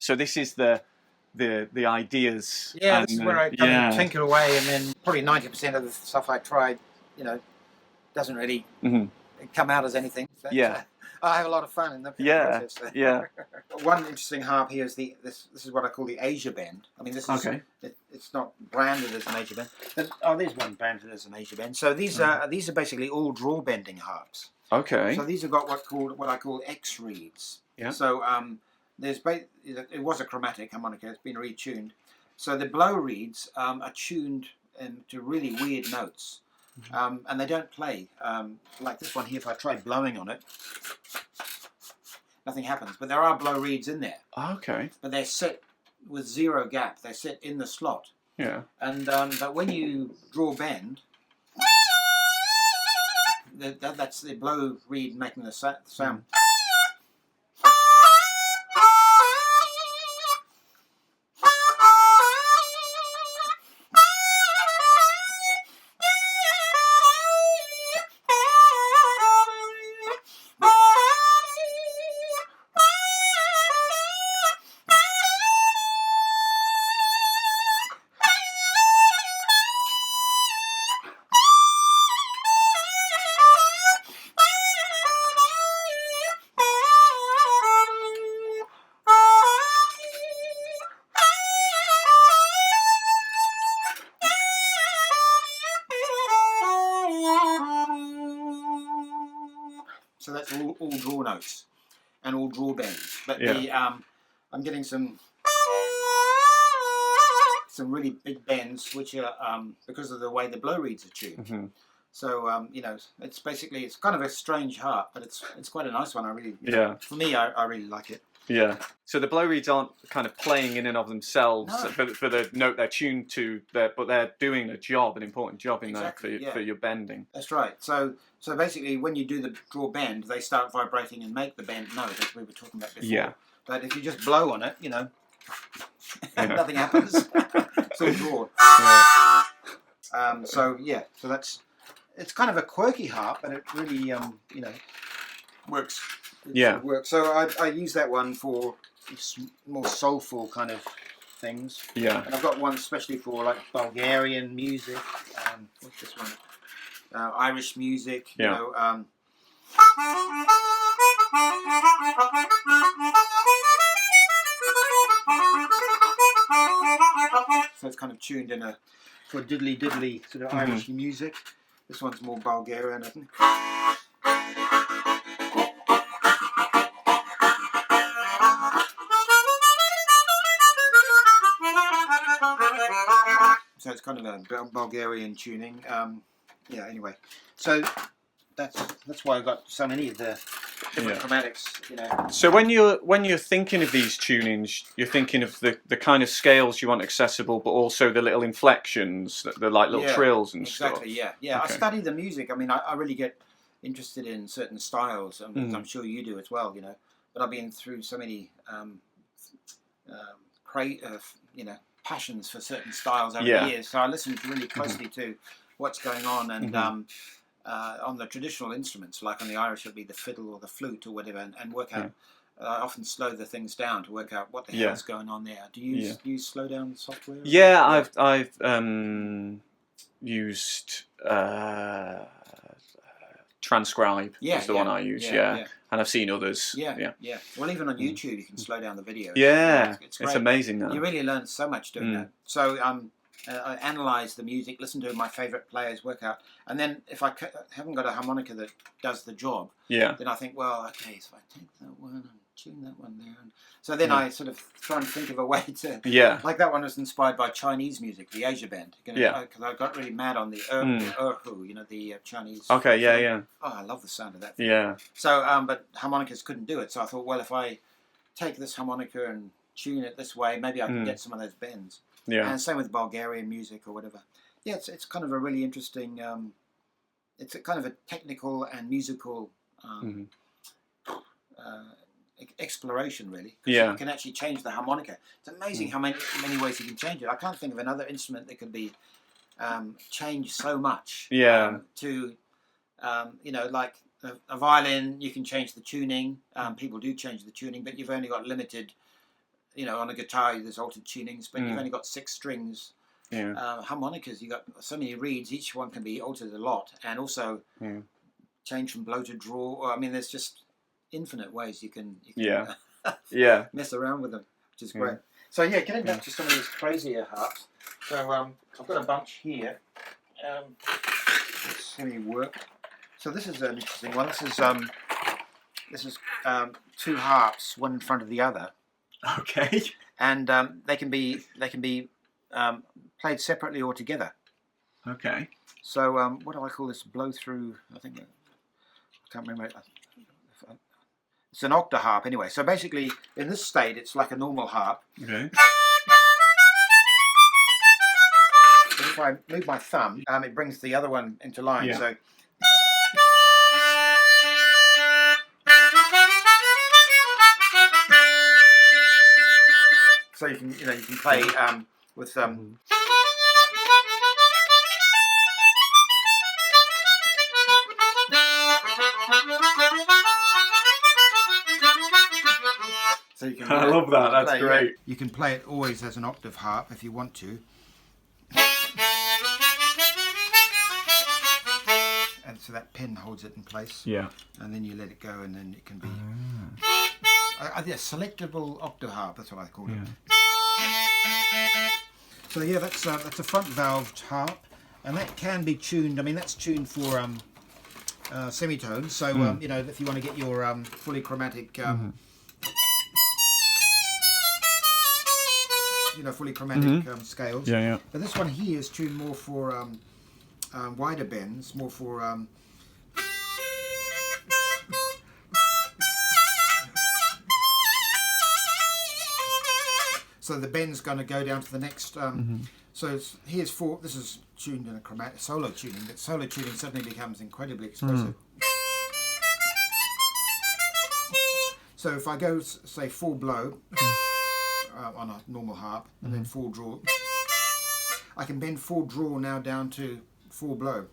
So this is the ideas. Yeah, this is where I kind of tinker away, and then probably 90% of the stuff I tried, doesn't really come out as anything. So, I have a lot of fun in the process. So. Yeah. One interesting harp here is this is what I call the Asia Bend. I mean, this is it's not branded as an Asia Bend. There's one branded as an Asia Bend. So these are basically all draw bending harps. Okay. So these have got what I call X reeds. Yeah. So it was a chromatic harmonica. It's been retuned. So the blow reeds are tuned to really weird notes. And they don't play like this one here. If I try blowing on it, nothing happens. But there are blow reeds in there. Okay. But they're set with zero gap. They're set in the slot. Yeah. And but when you draw bend, that's the blow reed making the sound. So that's all draw notes and all draw bends. But I'm getting some really big bends, which are because of the way the blow reeds are tuned. So it's kind of a strange harp, but it's quite a nice one. I really for me, I really like it. Yeah. So the blow reeds aren't kind of playing in and of themselves for the note they're tuned to, but they're doing an important job in that for your bending. That's right. So basically, when you do the draw bend, they start vibrating and make the bend note, as we were talking about before. Yeah. But if you just blow on it, nothing happens. It's all drawn. Yeah. So it's kind of a quirky harp, but it really works. Works. So I use that one for more soulful kind of things. Yeah. And I've got one especially for like Bulgarian music. What's this one? Irish music. Yeah. So it's kind of tuned for diddly sort of Irish music. This one's more Bulgarian, I think. So it's kind of a Bulgarian tuning. Anyway, so that's why I've got so many of the different chromatics. So when you're thinking of these tunings, you're thinking of the kind of scales you want accessible, but also the little inflections, the like little trills and stuff. Exactly. Yeah. Okay. I study the music. I mean, I really get interested in certain styles, and I'm sure you do as well. But I've been through so many passions for certain styles over the years. So I listen really closely to what's going on, and on the traditional instruments, like on the Irish, it'll be the fiddle or the flute or whatever, and work out. I often slow the things down to work out what the hell's going on there. Do you use slow down software? Yeah, I've used Transcribe is the one I use. And I've seen others. Yeah. Well, even on YouTube, you can slow down the video. Yeah, it's amazing now. You really learn so much doing that. So I analyse the music, listen to my favourite players, work out, and then if I haven't got a harmonica that does the job, then I think, well, okay, so I take that one and tune that one there. So then I sort of try and think of a way to... Like that one was inspired by Chinese music, the Asia Bend. Because I got really mad on the erhu, the Chinese... Okay, yeah. Oh, I love the sound of that thing. Yeah. So, but harmonicas couldn't do it. So I thought, well, if I take this harmonica and tune it this way, maybe I can get some of those bends. Yeah. And same with Bulgarian music or whatever. Yeah, it's kind of a really interesting... it's a kind of a technical and musical... exploration, really. You can actually change the harmonica. It's amazing how many ways you can change it. I can't think of another instrument that could be changed so much. To like a violin, you can change the tuning. People do change the tuning, but you've only got limited you know, on a guitar there's altered tunings, but you've only got 6 strings. Yeah. Harmonicas, you've got so many reeds, each one can be altered a lot, and also change from blow to draw. I mean, there's just infinite ways you can mess around with them, which is great. So yeah, getting back to some of these crazier harps. So I've got a bunch here. Let's see me work. So this is an interesting one. This is 2 harps, one in front of the other. Okay. And they can be played separately or together. Okay. So what do I call this? Blow through. I can't remember. It's an octaharp anyway. So basically, in this state, it's like a normal harp. Okay. But if I move my thumb, it brings the other one into line. Yeah. So you can play with So you can. I love that. That's great. You can play it always as an octave harp if you want to. And so that pin holds it in place. Yeah. And then you let it go, and then it can be. Selectable octave harp. That's what I call it. So yeah, that's a front valved harp, and that can be tuned. I mean, that's tuned for semitones. So you know, if you want to get your fully chromatic. You know, fully chromatic scales. Yeah, yeah. But this one here is tuned more for wider bends, more for so the bend's going to go down to the next. So here's 4. This is tuned in a chromatic solo tuning, but solo tuning suddenly becomes incredibly expressive. So if I go say 4 blow. On a normal harp, and then 4 draw. I can bend 4 draw now down to 4 blow.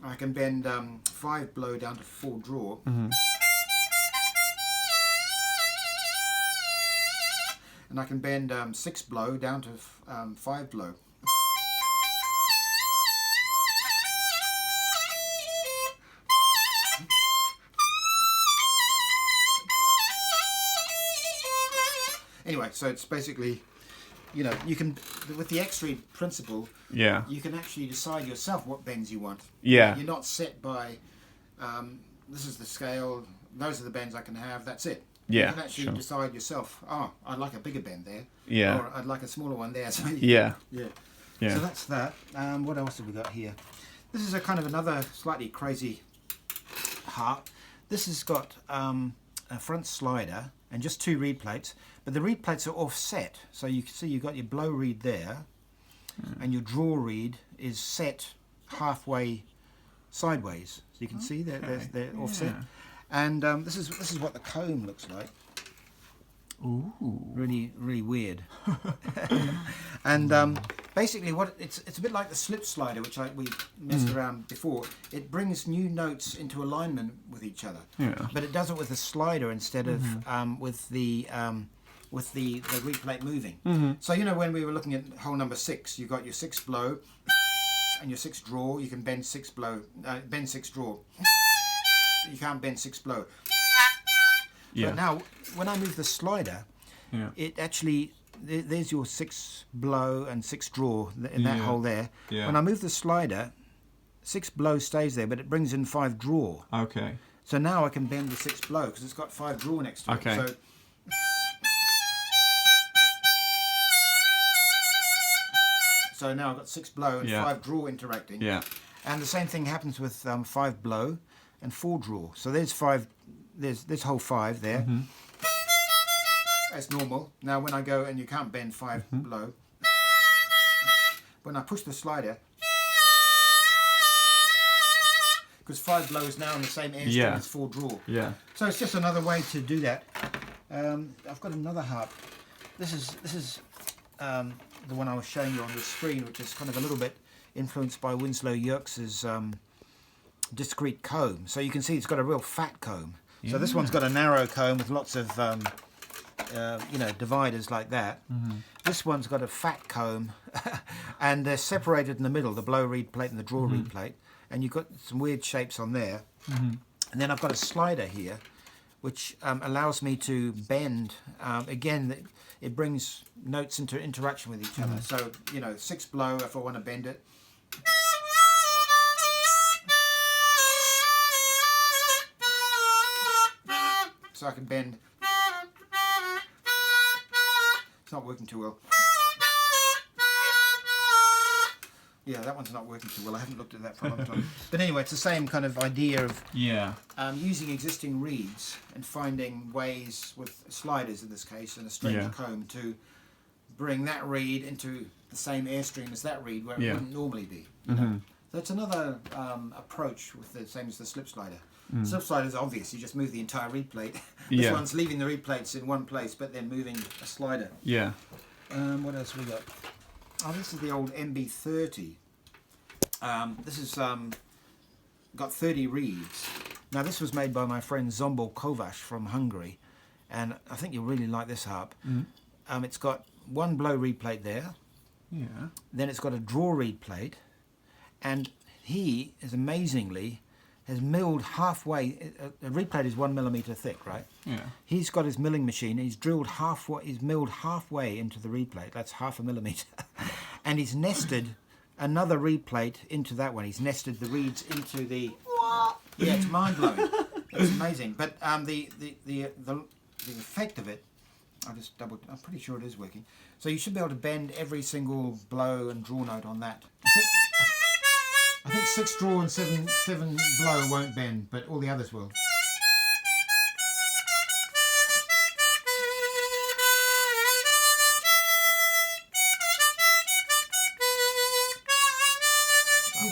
I can bend 5 blow down to 4 draw. And I can bend 6 blow down to 5 blow. Anyway, so it's basically, you know, you can, with the X-Reed principle, you can actually decide yourself what bends you want. Yeah. You're not set by, this is the scale, those are the bends I can have, that's it. Yeah. You can actually decide yourself, oh, I'd like a bigger bend there. Yeah. Or I'd like a smaller one there. So Yeah. So that's that. What else have we got here? This is a kind of another slightly crazy harp. This has got a front slider and just 2 reed plates, but the reed plates are offset, so you can see you've got your blow reed there, and your draw reed is set halfway sideways, so you can see they're offset. And this is what the comb looks like. Ooh, really weird. And basically, it's a bit like the slip slider, which we messed around before. It brings new notes into alignment with each other. Yeah. But it does it with a slider instead of with the reed plate moving. So you know, when we were looking at hole number 6, you've got your 6 blow and your 6 draw. You can bend 6 blow, bend 6 draw. You can't bend 6 blow. But now, when I move the slider, it actually, there's your 6 blow and 6 draw in that hole there. Yeah. When I move the slider, 6 blow stays there, but it brings in 5 draw. Okay. So now I can bend the 6 blow because it's got 5 draw next to Okay. it. So now I've got 6 blow and 5 draw interacting. Yeah. And the same thing happens with 5 blow and 4 draw. So there's 5. There's hole 5 there. As normal. Now when I go, and you can't bend 5 blow, when I push the slider, because 5 blow is now on the same airstream as 4 draw. Yeah. So it's just another way to do that. I've got another harp. This is the one I was showing you on the screen, which is kind of a little bit influenced by Winslow Yerkes's discrete comb. So you can see it's got a real fat comb. So this one's got a narrow comb with lots of dividers like that. This one's got a fat comb, and they're separated in the middle, the blow reed plate and the draw reed plate, and you've got some weird shapes on there. And then I've got a slider here, which allows me to bend. Again, it brings notes into interaction with each other. So, 6 blow if I want to bend it. So I can bend. It's not working too well. Yeah, that one's not working too well. I haven't looked at that for a long time. But anyway, it's the same kind of idea of using existing reeds and finding ways with sliders in this case and a straight comb to bring that reed into the same airstream as that reed where it wouldn't normally be. So it's another approach with the same as the slip slider. Slip slider is obvious. You just move the entire reed plate. This one's leaving the reed plates in one place, but then moving a slider. Yeah. What else we got? Oh, this is the old MB30. This has got 30 reeds. Now, this was made by my friend Zsombor Kovács from Hungary, and I think you'll really like this harp. It's got 1 blow reed plate there. Yeah. Then it's got a draw reed plate, and he is amazingly has milled halfway. A reed plate is 1 millimeter thick, right? Yeah. He's got his milling machine. He's drilled halfway. He's milled halfway into the reed plate. That's 0.5 millimeter, and he's nested another reed plate into that one. He's nested the reeds into the. What? Yeah, it's mind blowing. It's amazing. But the effect of it, I'm pretty sure it is working. So you should be able to bend every single blow and draw note on that. I think 6 draw and 7 blow won't bend, but all the others will.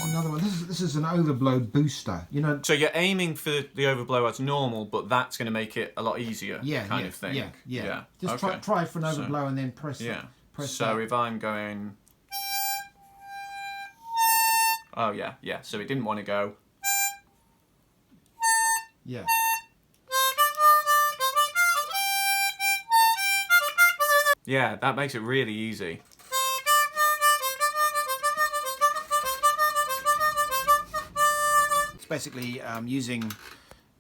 Another one. This is an overblow booster. So you're aiming for the overblow as normal, but that's going to make it a lot easier. Kind of thing. Yeah. Just try for an overblow and then press. So if I'm going. Oh yeah. So it didn't want to go. Yeah. Yeah, that makes it really easy. Basically using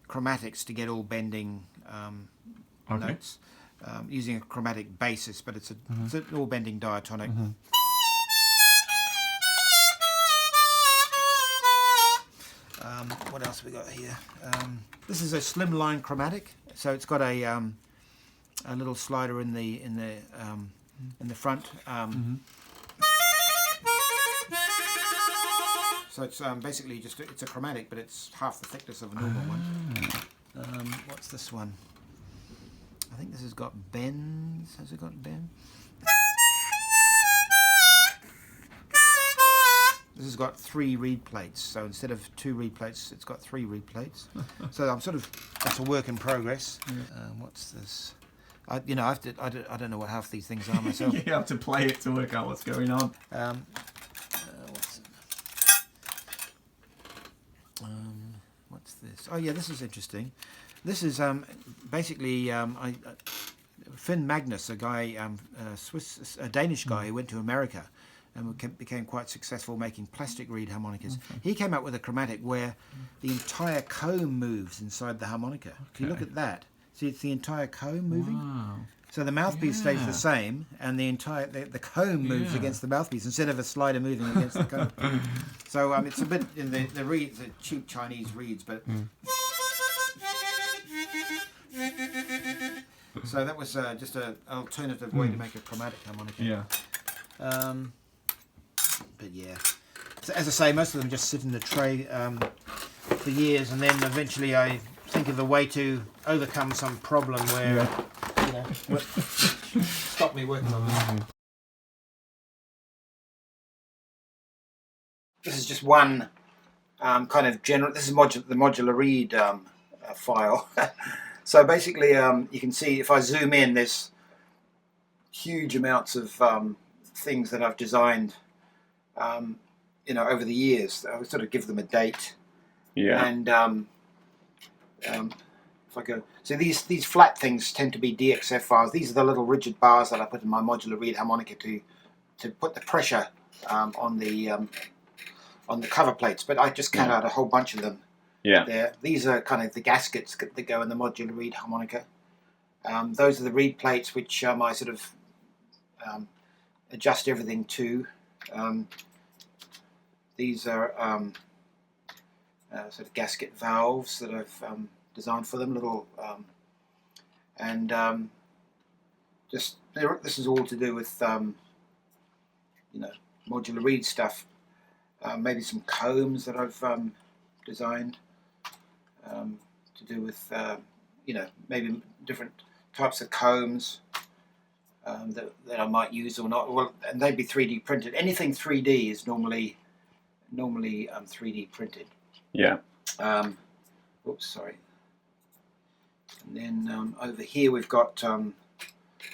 chromatics to get all bending notes, using a chromatic basis, but it's an all bending diatonic. What else have we got here? This is a slimline chromatic, so it's got a little slider in the front. So it's basically it's a chromatic, but it's half the thickness of a normal one. What's this one? I think this has got bends. Has it got bends? This has got 3 reed plates. So instead of 2 reed plates, it's got 3 reed plates. So that's a work in progress. What's this? I don't know what half these things are myself. You have to play it to work out what's going on. What's this? Oh yeah, this is interesting. This is basically Finn Magnus, a guy, a Danish guy who went to America and became quite successful making plastic reed harmonicas. He came up with a chromatic where the entire comb moves inside the harmonica. If you look at that, see, it's the entire comb moving. Wow. So the mouthpiece stays the same, and the entire the comb moves against the mouthpiece instead of a slider moving against the comb. So it's a bit in the reeds, the cheap Chinese reeds, but. So that was just an alternative way to make a chromatic harmonica. Yeah. But yeah, so as I say, most of them just sit in the tray for years, and then eventually I think of a way to overcome some problem where. Stop me working on this. This is just one kind of general. This is the modular reed file. So basically, you can see if I zoom in, there's huge amounts of things that I've designed, over the years. I would sort of give them a date. Yeah. And if if I go, so these flat things tend to be DXF files. These are the little rigid bars that I put in my modular reed harmonica to put the pressure on the cover plates. But I just cut out a whole bunch of them. Yeah. There. These are kind of the gaskets that go in the modular reed harmonica. Those are the reed plates which I sort of adjust everything to. These are sort of gasket valves that I've designed for them, little, just this is all to do with you know, modular reed stuff. Maybe some combs that I've designed to do with you know, maybe different types of combs that I might use or not. Well, and they'd be 3D printed. Anything 3D is normally 3D printed. Yeah. Oops, sorry. And then over here we've got,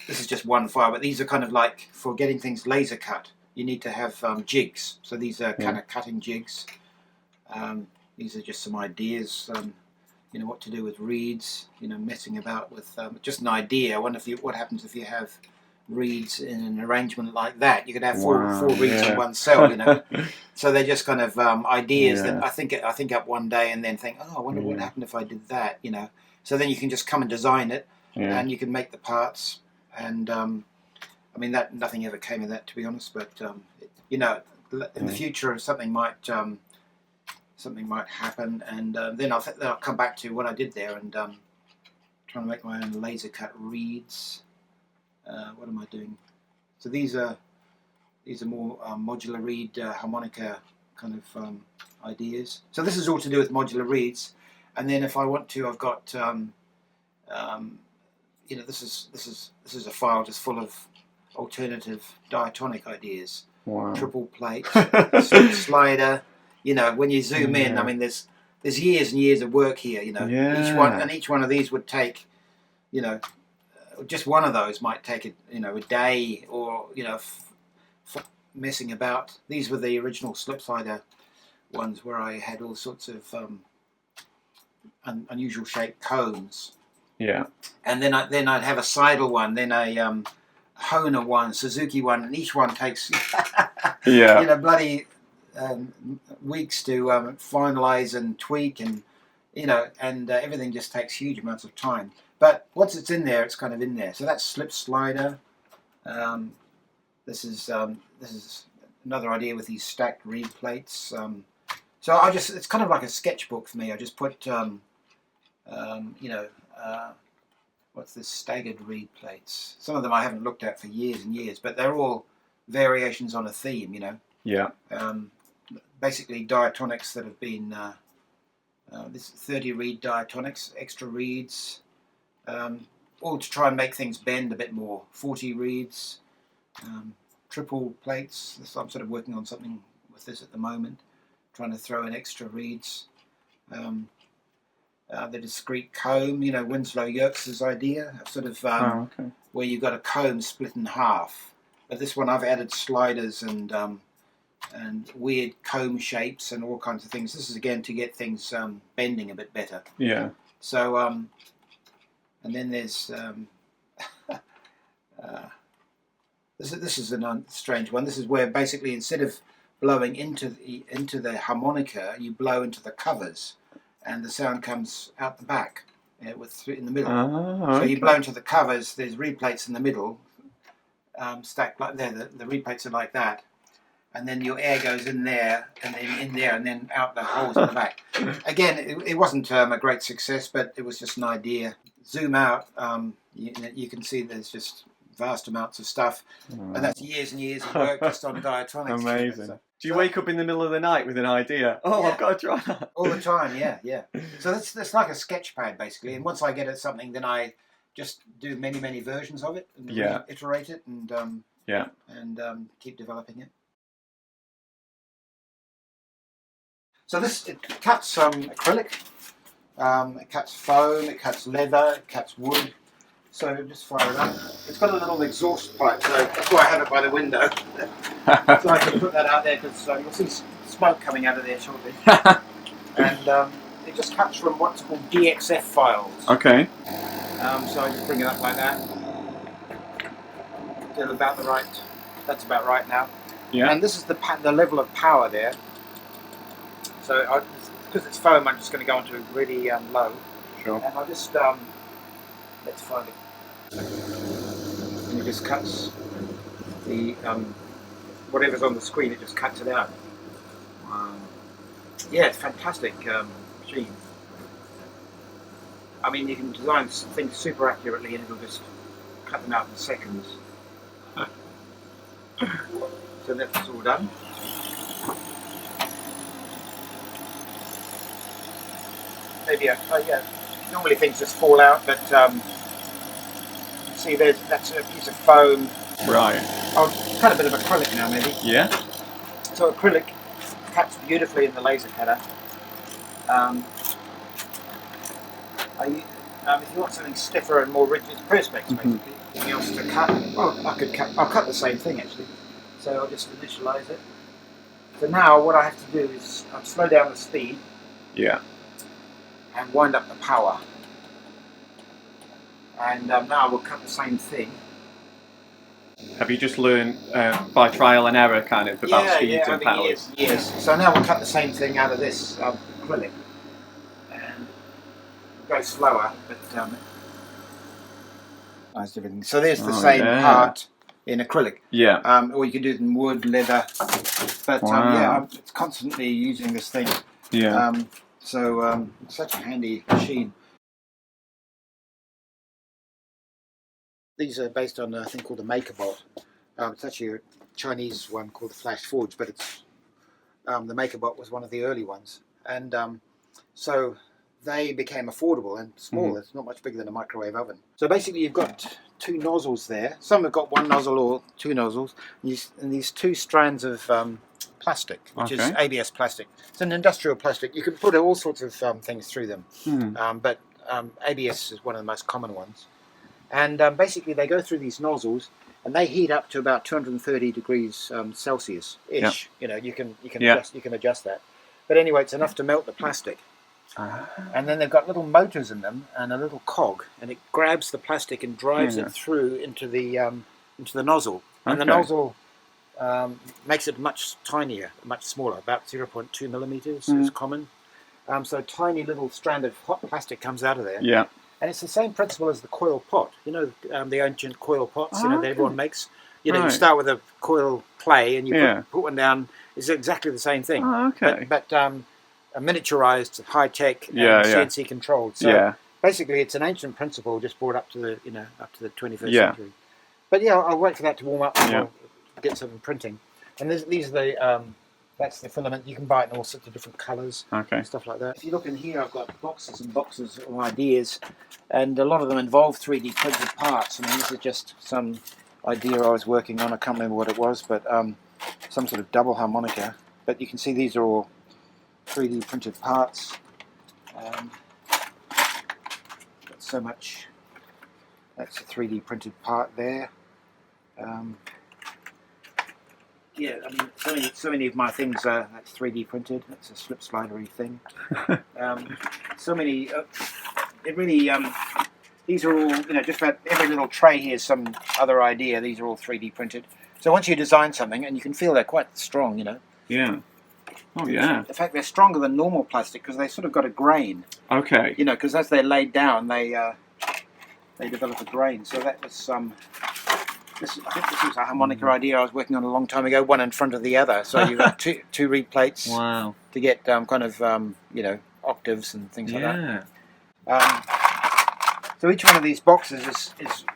this is just one file, but these are kind of like for getting things laser cut. You need to have jigs. So these are kind of cutting jigs. These are just some ideas, you know, what to do with reeds, you know, messing about with, just an idea. I wonder what happens if you have reeds in an arrangement like that. You could have four reeds in one cell, you know. So they're just kind of ideas that I think up one day and then think, oh, I wonder what happened if I did that, you know. So then you can just come and design it, and you can make the parts. And I mean, that nothing ever came of that, to be honest. But you know, in the future, something might happen, and then I'll come back to what I did there and trying to make my own laser cut reeds. What am I doing? So these are more modular reed harmonica kind of ideas. So this is all to do with modular reeds, and then if I want to, I've got you know, this is a file just full of alternative diatonic ideas. Wow. Triple plate, slider. You know, when you zoom in, I mean, there's years and years of work here. You know, each one of these would take, you know, just one of those might take a day, or you know, messing about. These were the original slip slider ones where I had all sorts of unusual shaped combs. Yeah. And then I'd have a Seidel one, then a Hohner one, Suzuki one, and each one takes you know, bloody weeks to finalize and tweak, and you know, and everything just takes huge amounts of time. But once it's in there, it's kind of in there. So that's slip slider. This is another idea with these stacked reed plates. So it's kind of like a sketchbook for me. I just put you know, what's this, staggered reed plates. Some of them I haven't looked at for years and years, but they're all variations on a theme, you know. Yeah. Basically diatonics that have been this 30 reed diatonics, extra reeds, all to try and make things bend a bit more. 40 reeds, triple plates. I'm sort of working on something with this at the moment, trying to throw in extra reeds. The discrete comb, you know, Winslow Yerkes' idea, sort of where you've got a comb split in half. But this one I've added sliders and weird comb shapes and all kinds of things. This is again to get things bending a bit better. Yeah. So and then there's this is a strange one. This is where basically instead of blowing into the harmonica, you blow into the covers, and the sound comes out the back in the middle. So you blow into the covers. There's reed plates in the middle, stacked like there. The reed plates are like that, and then your air goes in there, and then in there, and then out the holes in the back. Again, it wasn't a great success, but it was just an idea. Zoom out, you can see there's just vast amounts of stuff, and that's years and years of work just on diatonics. Amazing. So, do you wake up in the middle of the night with an idea? Oh, I've got to try that. All the time, yeah. So that's like a sketch pad basically, and once I get it something, then I just do many versions of it and iterate it and keep developing it. So it cuts acrylic, it cuts foam, it cuts leather, it cuts wood. So just fire it up. It's got a little exhaust pipe, so that's why I have it by the window. So I can put that out there because you'll see smoke coming out of there shortly. And it just cuts from what's called DXF files. Okay. So I just bring it up like that. Get about the right. That's about right now. Yeah. And this is the level of power there. So because it's foam, I'm just going to go into really low. Sure. And I'll just let's find it. And it just cuts the whatever's on the screen. It just cuts it out. Wow. Yeah, it's fantastic machine. I mean, you can design things super accurately, and it'll just cut them out in seconds. So that's all done. Maybe yeah. Normally things just fall out, but see, that's a piece of foam. Right. I'll cut a bit of acrylic now, maybe. Yeah. So acrylic cuts beautifully in the laser cutter. If you want something stiffer and more rigid, perspex basically. Anything else to cut? Well, I'll cut the same thing actually. So I'll just initialize it. So now what I have to do is slow down the speed. Yeah. And wind up the power. And now we'll cut the same thing. Have you just learned by trial and error kind of about speeds and powers? Yes. So now we'll cut the same thing out of this acrylic. And we'll go slower, but nice everything. So there's the same part in acrylic. Yeah. Or you can do it in wood, leather. But yeah, it's constantly using this thing. Yeah. So such a handy machine. These are based on a thing called the MakerBot. It's actually a Chinese one called the Flash Forge, but it's the MakerBot was one of the early ones, and so they became affordable and small. It's not much bigger than a microwave oven. So basically, you've got two nozzles there. Some have got one nozzle or two nozzles, and these two strands of plastic, which is ABS plastic. It's an industrial plastic. You can put all sorts of things through them, but ABS is one of the most common ones. And basically, they go through these nozzles, and they heat up to about 230 degrees Celsius ish. Yep. You know, you can adjust that. But anyway, it's enough to melt the plastic. And then they've got little motors in them and a little cog, and it grabs the plastic and drives it through into the nozzle. And the nozzle makes it much tinier, much smaller, about 0.2 millimeters is common. So a tiny little strand of hot plastic comes out of there. Yeah. And it's the same principle as the coil pot. You know, the ancient coil pots, that everyone makes. You know, you start with a coil clay and you put one down. It's exactly the same thing. Oh, okay. But miniaturized, high tech, and CNC controlled. So basically, it's an ancient principle just brought up to the 21st century. But yeah, I'll wait for that to warm up and we'll get some printing. And these are the that's the filament. You can buy it in all sorts of different colours and stuff like that. If you look in here, I've got boxes and boxes of ideas, and a lot of them involve 3D printed parts. I mean, this is just some idea I was working on. I can't remember what it was, but some sort of double harmonica. But you can see these are all 3D printed parts. Got so much. That's a 3D printed part there. Yeah, I mean, so many of my things are that's 3D printed. That's a slip slidery thing. So many. It really. These are all. Just about every little tray here is some other idea. These are all 3D printed. So once you design something, and you can feel they're quite strong. Yeah. Oh yeah. In fact, they're stronger than normal plastic because they sort of got a grain. Okay. Because as they're laid down, they develop a grain. So that was I think this was a harmonica idea I was working on a long time ago, one in front of the other. So you've got two reed plates to get octaves and things like that. So each one of these boxes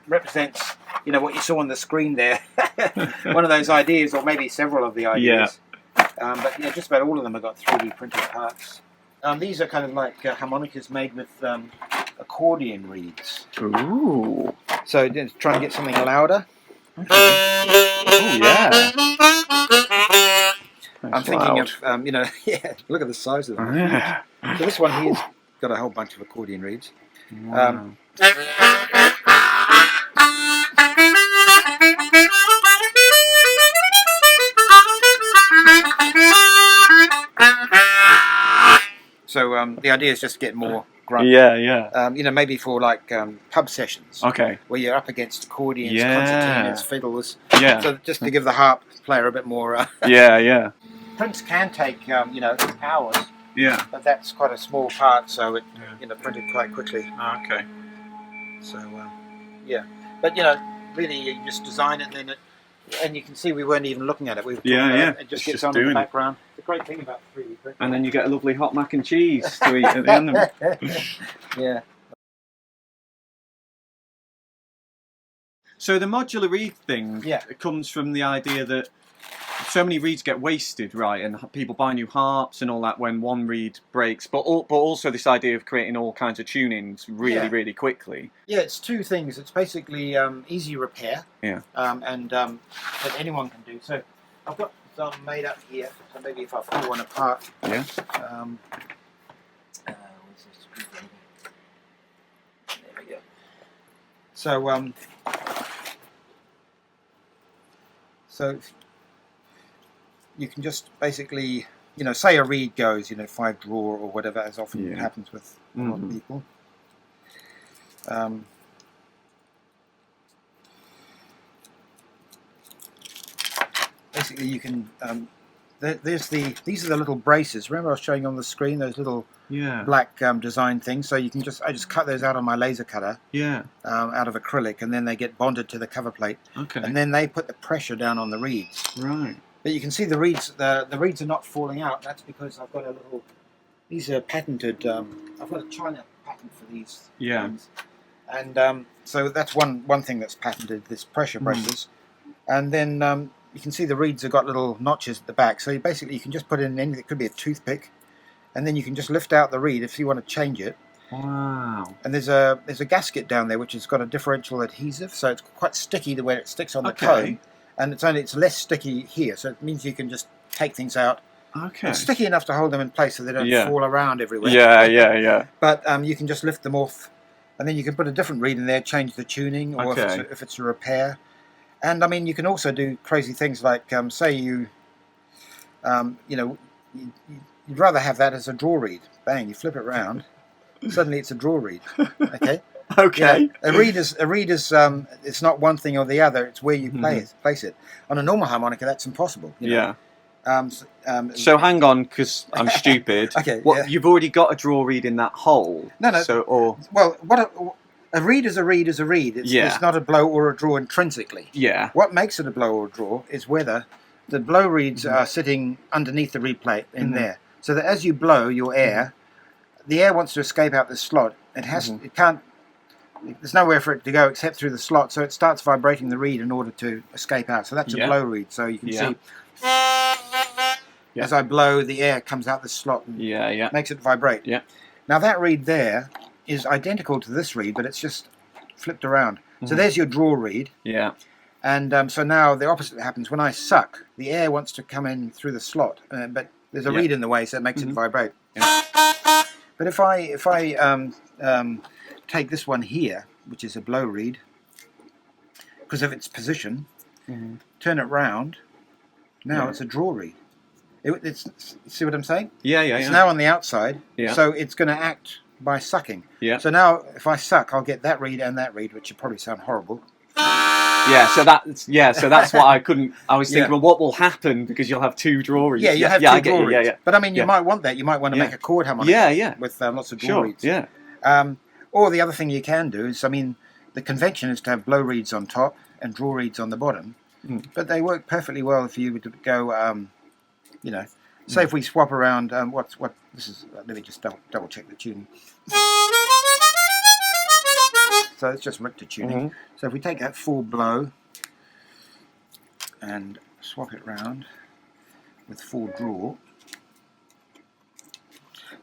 represents what you saw on the screen there, one of those ideas, or maybe several of the ideas. But just about all of them have got 3D printed parts. These are kind of like harmonicas made with accordion reeds. Ooh. So try and get something louder. Okay. Oh yeah. I'm thinking of look at the size of them. So this one here's got a whole bunch of accordion reeds. Wow. So the idea is just to get more grunt. Yeah. You know, maybe for like pub sessions. Okay. Where you're up against accordions, concertinas, fiddles. Yeah. So just to give the harp player a bit more. Yeah. Prints can take you know, hours. Yeah. But that's quite a small part, so it you know, printed quite quickly. Okay. So yeah, but you know, really you just design it, and then and you can see we weren't even looking at it. We were talking about it. It just gets on in the background. The great thing about 3D printing. And then you get a lovely hot mac and cheese to eat at the end of it. Yeah. So the modular reed thing comes from the idea that so many reeds get wasted, right? And people buy new harps and all that when one reed breaks. But also this idea of creating all kinds of tunings really quickly. Yeah, it's two things. It's basically easy repair. Yeah. And that anyone can do. So I've got some made up here. So maybe if I pull one apart. Yeah. Where's this screwdriver? There we go. So so you can just basically, you know, say a reed goes, you know, 5 drawer or whatever, as often happens with a lot of people. Basically, you can. These are the little braces. Remember, I was showing you on the screen those little black design things. So you can I just cut those out on my laser cutter. Yeah. Out of acrylic, and then they get bonded to the cover plate. Okay. And then they put the pressure down on the reeds. Right. But you can see the reeds. The reeds are not falling out. That's because I've got a little. These are patented. I've got a China patent for these. Things. And so that's one thing that's patented. This pressure braces, and then you can see the reeds have got little notches at the back. So you can just put in anything. It could be a toothpick, and then you can just lift out the reed if you want to change it. Wow. And there's a gasket down there which has got a differential adhesive, so it's quite sticky the way it sticks on the cone. And it's less sticky here, so it means you can just take things out. Okay. It's sticky enough to hold them in place so they don't fall around everywhere. Yeah. But you can just lift them off, and then you can put a different reed in there, change the tuning, or if it's a repair. And I mean, you can also do crazy things like, say you know, you'd rather have that as a draw reed. Bang, you flip it round, suddenly it's a draw reed. Okay. Okay. You know, a reed is it's not one thing or the other. It's where you place it. On a normal harmonica, that's impossible. You know? So hang on, because I'm stupid. Okay. You've already got a draw reed in that hole. No. So well, a reed is a reed is a reed. It's not a blow or a draw intrinsically. Yeah. What makes it a blow or a draw is whether the blow reeds are sitting underneath the reed plate in there, so that as you blow your air, the air wants to escape out this slot. It has. It can't. There's nowhere for it to go except through the slot, so it starts vibrating the reed in order to escape out. So that's a blow reed. So you can see as I blow, the air comes out the slot and makes it vibrate. Yeah. Now that reed there is identical to this reed, but it's just flipped around. So there's your draw reed. Yeah. And so now the opposite happens. When I suck, the air wants to come in through the slot, but there's a reed in the way, so it makes it vibrate. Yeah. But if I take this one here, which is a blow reed, because of its position, turn it round, now it's a draw reed. See what I'm saying? Yeah. It's now on the outside, so it's going to act by sucking. Yeah. So now if I suck, I'll get that reed and that reed, which would probably sound horrible. So that's what I couldn't. I was thinking, well, what will happen because you'll have 2 draw reeds? Yeah, you have 2 draw reeds. But I mean, you might want that. You might want to make a chord harmonica. With lots of draw reeds. Yeah. Or the other thing you can do is, I mean, the convention is to have blow reeds on top and draw reeds on the bottom, but they work perfectly well if you were to go, you know, say if we swap around, what this is. Let me just double check the tuning. So it's just Richter tuning. So if we take that full blow and swap it round with full draw,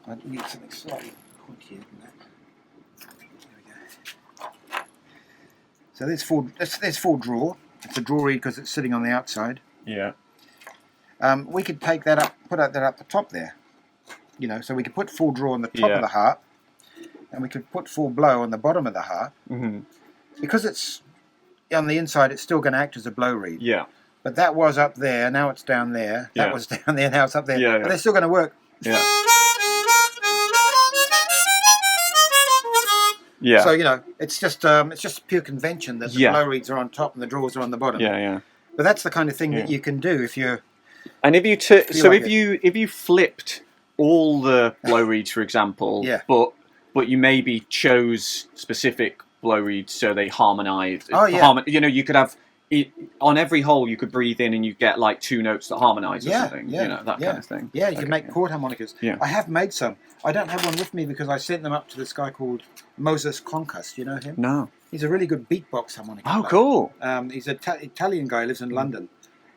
I need something slightly pointier than that. So there's full draw. It's a draw reed because it's sitting on the outside. Yeah. We could take that up, put that up the top there. You know, so we could put full draw on the top of the harp, and we could put full blow on the bottom of the harp. Because it's on the inside, it's still going to act as a blow reed. Yeah. But that was up there. Now it's down there. That was down there. Now it's up there. But they're still going to work. Yeah. Yeah. So it's just pure convention that the blow reeds are on top and the draws are on the bottom. Yeah, yeah. But that's the kind of thing that you can do if you're. And if you if you flipped all the blow reeds, for example, but you maybe chose specific blow reeds so they harmonise. Oh yeah. You could have on every hole you could breathe in and you get like 2 notes that harmonise or something. Yeah, that kind of thing. Yeah, you can make chord harmonicas. Yeah. I have made some. I don't have one with me because I sent them up to this guy called Moses Concas. You know him? No. He's a really good beatbox harmonica player. Cool. He's an Italian guy, lives in London.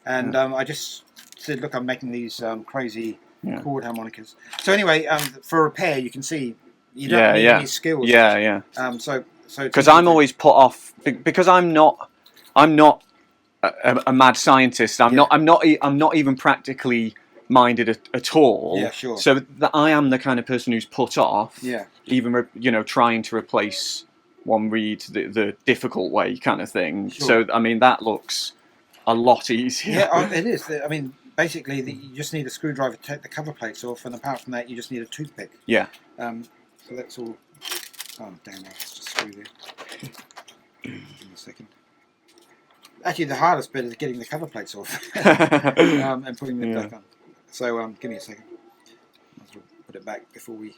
And I just said, look, I'm making these crazy chord harmonicas. So anyway, for repair, you can see you don't need any skills. Yeah, yeah. So because I'm always put off because I'm not a mad scientist. I'm not even practically minded at all. Yeah, sure. So I am the kind of person who's put off. Yeah. Even trying to replace one reed the difficult way kind of thing. Sure. So I mean that looks a lot easier. Yeah, it is. I mean, basically, you just need a screwdriver to take the cover plates off, and apart from that, you just need a toothpick. Yeah. So that's all. Oh damn! I lost a screw there. Give me a second. Actually, the hardest bit is getting the cover plates off and putting them back on. So give me a second. Might as well put it back before we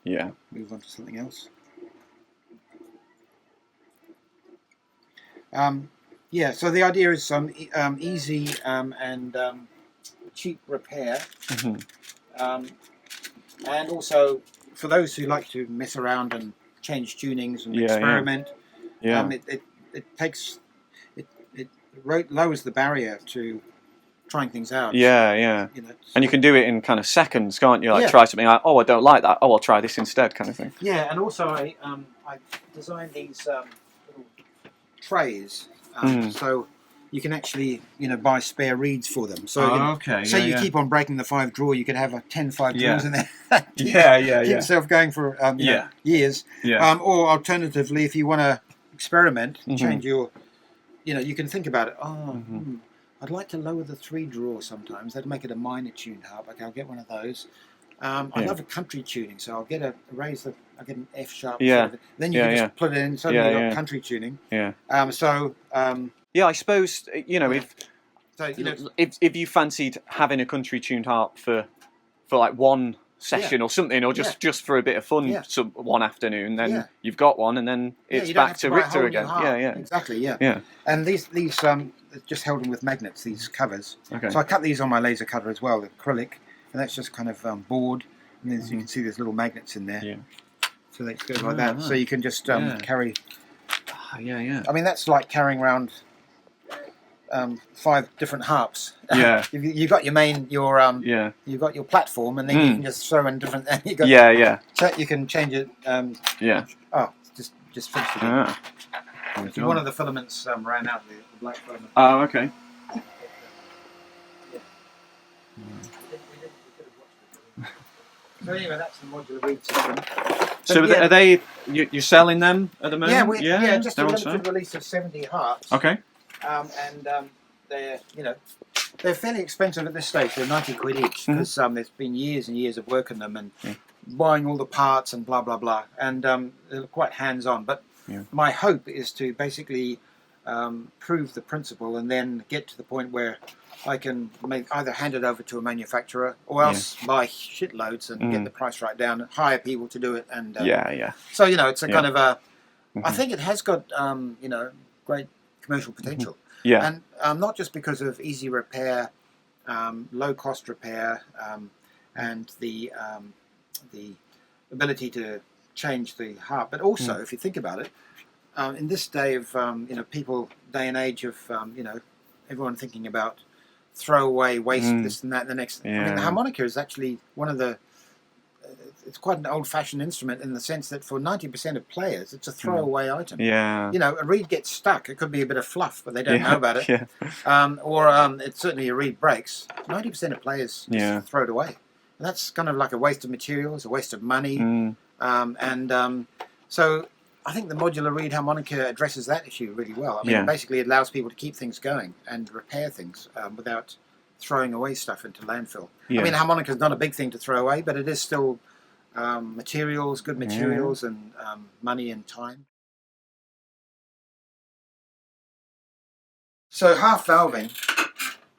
move on to something else. So the idea is some easy and cheap repair, and also for those who like to mess around and change tunings and experiment. Yeah. It lowers the barrier to trying things out. Yeah, yeah. And you can do it in kind of seconds, can't you? Like try something like, I don't like that. I'll try this instead, kind of thing. Yeah, and also I designed these little trays. So you can actually, buy spare reeds for them. So say you keep on breaking the 5 drawer, you could have 10 5 drawers in there. Keep yourself going for years. Yeah. Or alternatively, if you want to experiment, change your, you can think about it. I'd like to lower the 3 drawer sometimes. That'd make it a minor tuned harp. Okay, I'll get one of those. I love a country tuning, so I'll get I'll get an F sharp. Yeah. Then you can just put it in. Suddenly you've got country tuning. Yeah. Yeah, I suppose if you fancied having a country tuned harp for like one session or something, or just for a bit of fun, one afternoon, then you've got one, and then it's back to Richter again. Yeah. Exactly. Yeah. And these just held in with magnets. These covers. Okay. So I cut these on my laser cutter as well, acrylic. And that's just kind of board, and as you can see, there's little magnets in there. Yeah. So that goes like that. Right. So you can just carry. Yeah. I mean, that's like carrying around 5 different harps. Yeah. You've got your main, you've got your platform, and then you can just throw in different. You got, So you can change it. Oh, just finished it. One of the filaments ran out. The black filament. Oh, okay. So anyway, that's the modular reed system. So are they? You're selling them at the moment? Yeah, just a limited release of 70 harps. Okay. And they're fairly expensive at this stage. They're 90 quid each because there's been years and years of work on them and buying all the parts and blah blah blah. And they're quite hands-on. But my hope is to basically prove the principle and then get to the point where I can either hand it over to a manufacturer or else buy shitloads and get the price right down and hire people to do it. And So it's a kind of a. I think it has got great commercial potential. Yeah. And not just because of easy repair, low cost repair, and the ability to change the harp, but also if you think about it, in this day of day and age of everyone thinking about throwaway waste, this and that, and the next. I mean, the harmonica is actually one of the. It's quite an old-fashioned instrument in the sense that for 90% of players, it's a throwaway item. Yeah. A reed gets stuck. It could be a bit of fluff, but they don't know about it. Yeah. It's certainly a reed breaks. 90% of players just throw it away. And that's kind of like a waste of materials, a waste of money. So I think the modular reed harmonica addresses that issue really well. I mean, basically it allows people to keep things going and repair things without throwing away stuff into landfill. I mean, harmonica is not a big thing to throw away, but it is still materials, good materials, and money and time. So half valving.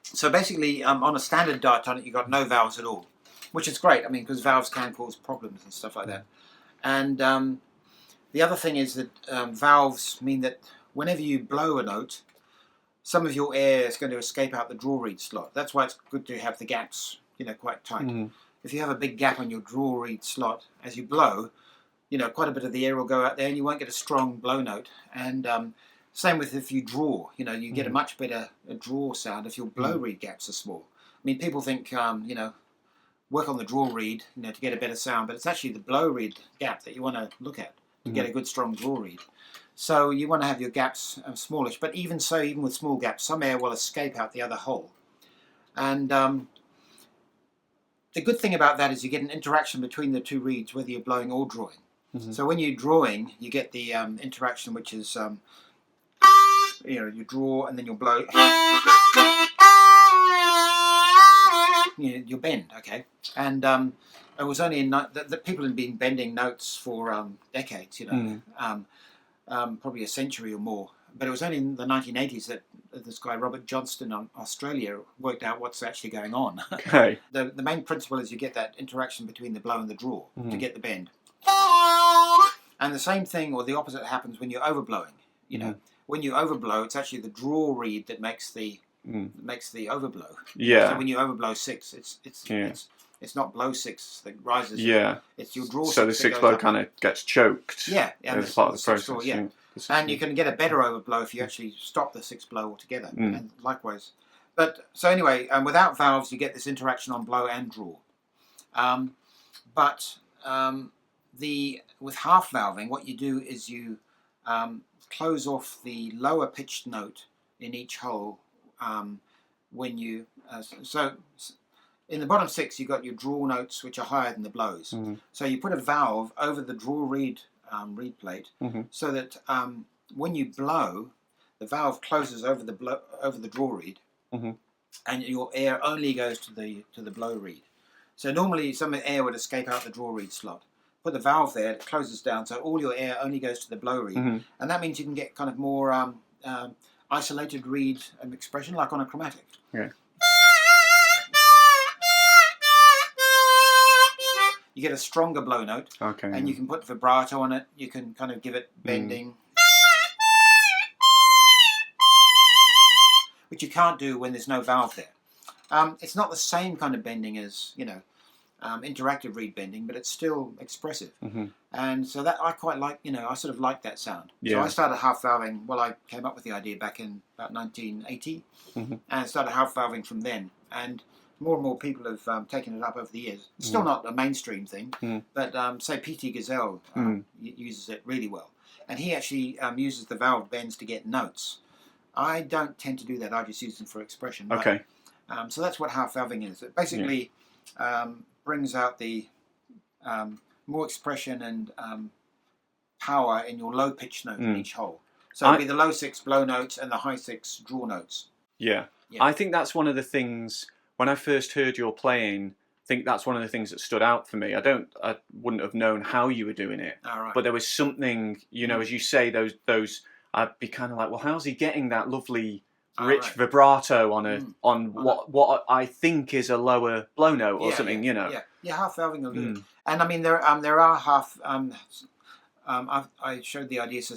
So basically, on a standard diatonic, you've got no valves at all, which is great. I mean, because valves can cause problems and stuff like that. And the other thing is that valves mean that whenever you blow a note, some of your air is going to escape out the draw reed slot. That's why it's good to have the gaps, quite tight. If you have a big gap on your draw reed slot, as you blow, quite a bit of the air will go out there, and you won't get a strong blow note. And same with if you draw, you get a much better draw sound if your blow reed gaps are small. I mean, people think, work on the draw reed, to get a better sound, but it's actually the blow reed gap that you want to look at to get a good strong draw reed. So you want to have your gaps smallish, but even so, even with small gaps, some air will escape out the other hole. And the good thing about that is you get an interaction between the two reeds, whether you're blowing or drawing. So when you're drawing, you get the interaction, which is, you draw and then you'll blow. You'll bend, okay? And it was only in the people have been bending notes for decades, probably a century or more. But it was only in the 1980s that this guy Robert Johnston on Australia worked out what's actually going on. Okay. The main principle is you get that interaction between the blow and the draw to get the bend. And the same thing or the opposite happens when you're overblowing. When you overblow, it's actually the draw reed that makes the overblow. Yeah. So when you overblow 6, it's not blow 6 that rises. Yeah. It's your draw 6. So the 6 blow kind of gets choked. Yeah. As part of the process. Draw, yeah. And you can get a better overblow if you actually stop the 6 blow altogether. And likewise. But so anyway, without valves, you get this interaction on blow and draw. With half valving, what you do is you close off the lower pitched note in each hole when you so in the bottom 6 you've got your draw notes which are higher than the blows. So you put a valve over the draw reed reed plate so that when you blow, the valve closes over the draw reed, and your air only goes to the blow reed. So normally some air would escape out the draw reed slot. Put the valve there, it closes down, so all your air only goes to the blow reed, and that means you can get kind of more isolated reed expression, like on a chromatic. Yeah. You get a stronger blow note, and you can put vibrato on it. You can kind of give it bending, which you can't do when there's no valve there. It's not the same kind of bending as interactive reed bending, but it's still expressive. And so that I quite like, I sort of like that sound. So I started half valving, I came up with the idea back in about 1980, and I started half valving from then. And more and more people have taken it up over the years. It's still not a mainstream thing, but say P.T. Gazelle uses it really well. And he actually uses the valve bends to get notes. I don't tend to do that, I just use them for expression. Okay. But, so that's what half valving is. It basically brings out the more expression and power in your low pitch note in each hole. So it'll be the low 6 blow notes and the high 6 draw notes. Yeah. I think that's one of the things, when I first heard your playing, I think that's one of the things that stood out for me. I wouldn't have known how you were doing it, but there was something, as you say, those I'd be kind of like, well, how's he getting that lovely rich vibrato on what I think is a lower blow note or something, Yeah, half valving will do it. And I mean, there are half. I showed the idea to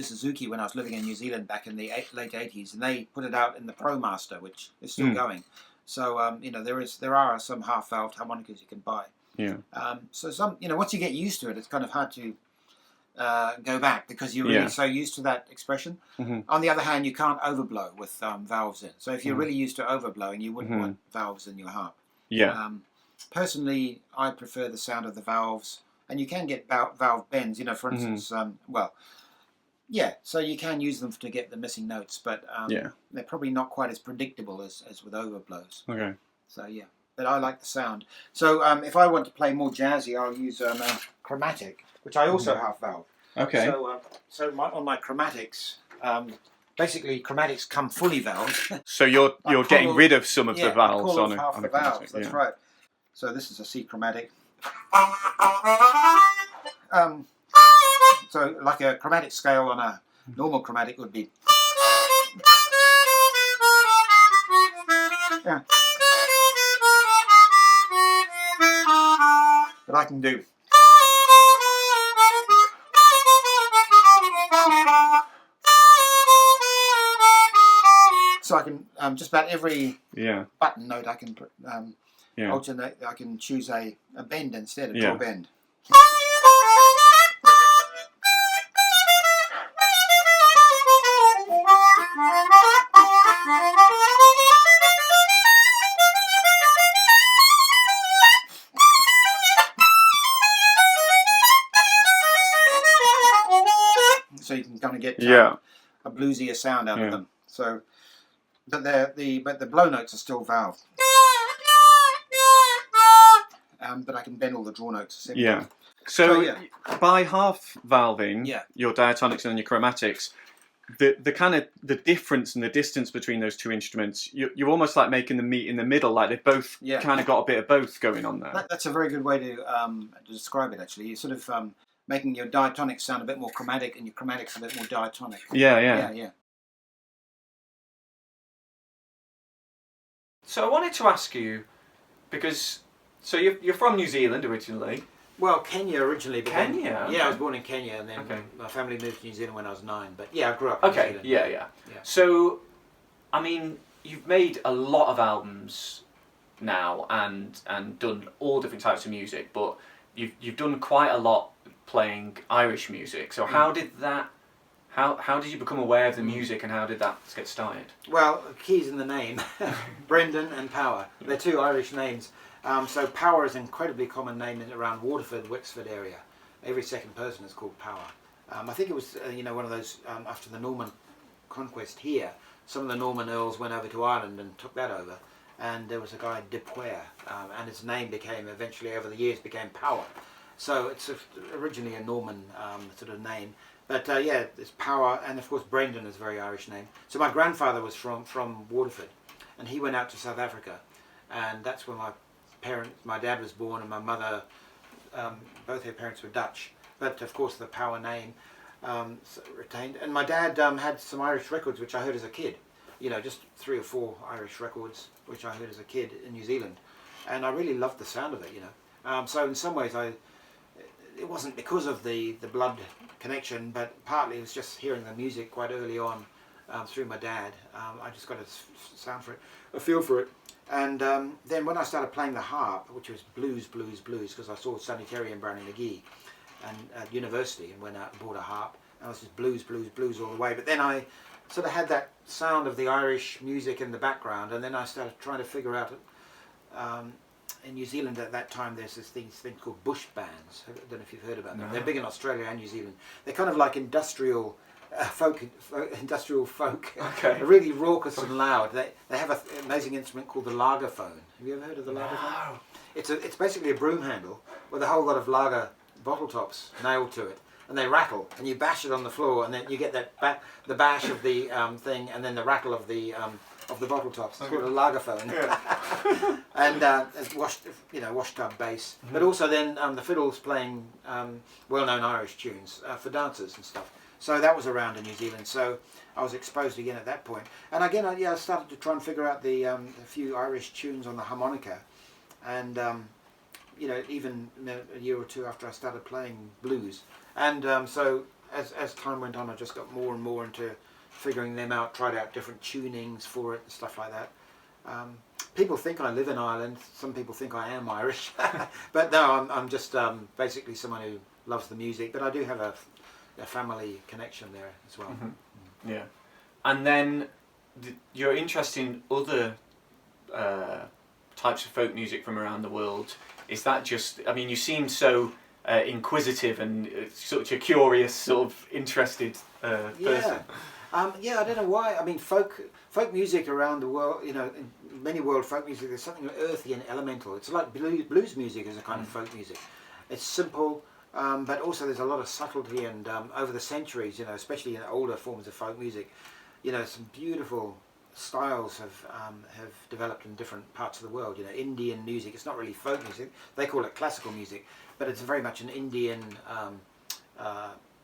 Suzuki when I was living in New Zealand back in the late 80s, and they put it out in the ProMaster, which is still going. So there are some half valved harmonicas you can buy. Yeah. So some once you get used to it, it's kind of hard to go back because you're really so used to that expression. On the other hand, you can't overblow with valves in. So if you're really used to overblowing, you wouldn't want valves in your harp. Yeah. Personally, I prefer the sound of the valves, and you can get valve bends. For instance, so you can use them to get the missing notes, but they're probably not quite as predictable as with overblows. Okay. So but I like the sound. So if I want to play more jazzy, I'll use a chromatic, which I also half valve. Okay. So on my chromatics, basically chromatics come fully valved. So you're getting rid of some of the valves on half a the valves. chromatic. That's right. So this is a C chromatic. So like a chromatic scale on a normal chromatic would be. Yeah. But I can do. So I can just about every button note I can alternate. I can choose a bend instead, a draw bend. So you can kind of get a bluesier sound out of them. So, but the blow notes are still valved. But I can bend all the draw notes. Yeah. So by half valving your diatonics and your chromatics, the kind of the difference and the distance between those two instruments, you're almost like making them meet in the middle, like they've both kind of got a bit of both going on there. That's a very good way to describe it. Actually, you're sort of making your diatonics sound a bit more chromatic, and your chromatics a bit more diatonic. Yeah. So I wanted to ask you, because you're from New Zealand originally. Well, Kenya originally. Kenya? Yeah, I was born in Kenya, and then my family moved to New Zealand when I was 9. But yeah, I grew up in New Zealand. Yeah. So, I mean, you've made a lot of albums now and done all different types of music, but you've done quite a lot playing Irish music. So how did that? How did you become aware of the music, and how did that get started? Well, keys in the name, Brendan and Power. They're two Irish names. So Power is an incredibly common name around Waterford, Wexford area. Every second person is called Power. I think it was one of those after the Norman conquest here. Some of the Norman earls went over to Ireland and took that over, and there was a guy De Puer, and his name became eventually over the years became Power. So it's originally a Norman sort of name. But it's Power, and of course Brendan is a very Irish name. So my grandfather was from Waterford, and he went out to South Africa, and that's where my dad was born, and my mother, both her parents were Dutch. But of course the Power name retained. And my dad had some Irish records which I heard as a kid. Just 3 or 4 Irish records which I heard as a kid in New Zealand, and I really loved the sound of it. So in some ways it wasn't because of the blood connection, but partly it was just hearing the music quite early on through my dad. I just got a feel for it. And then when I started playing the harp, which was blues, because I saw Sonny Terry and Brownie McGee at university, and went out and bought a harp, and it was just blues all the way. But then I sort of had that sound of the Irish music in the background, and then I started trying to figure out in New Zealand at that time there's this thing called bush bands. I don't know if you've heard about them. No. They're big in Australia and New Zealand. They're kind of like industrial folk. Okay. They're really raucous and loud. They have an amazing instrument called the lagerphone. Have you ever heard of the lagerphone? It's basically a broom handle with a whole lot of lager bottle tops nailed to it, and they rattle, and you bash it on the floor, and then you get the bash of the thing, and then the rattle of the bottle tops. It's called a lagerphone. Yeah. And it's wash tub bass. Mm-hmm. But also then the fiddles playing well-known Irish tunes for dancers and stuff. So that was around in New Zealand. So I was exposed again at that point. And again, I started to try and figure out the few Irish tunes on the harmonica. And even a year or two after I started playing blues. And so as time went on, I just got more and more into figuring them out, tried out different tunings for it and stuff like that. People think I live in Ireland. Some people think I am Irish. But no, I'm just basically someone who loves the music. But I do have a family connection there as well. Mm-hmm. Yeah. And then your interest in other types of folk music from around the world, is that just, I mean, you seem so inquisitive and such a curious, sort of interested person. I don't know why. I mean, folk music around the world, in many world folk music, there's something earthy and elemental. It's like blues music is a kind of folk music. It's simple, but also there's a lot of subtlety, and over the centuries, especially in older forms of folk music, some beautiful styles have developed in different parts of the world. You know, Indian music. It's not really folk music. They call it classical music, but it's very much an Indian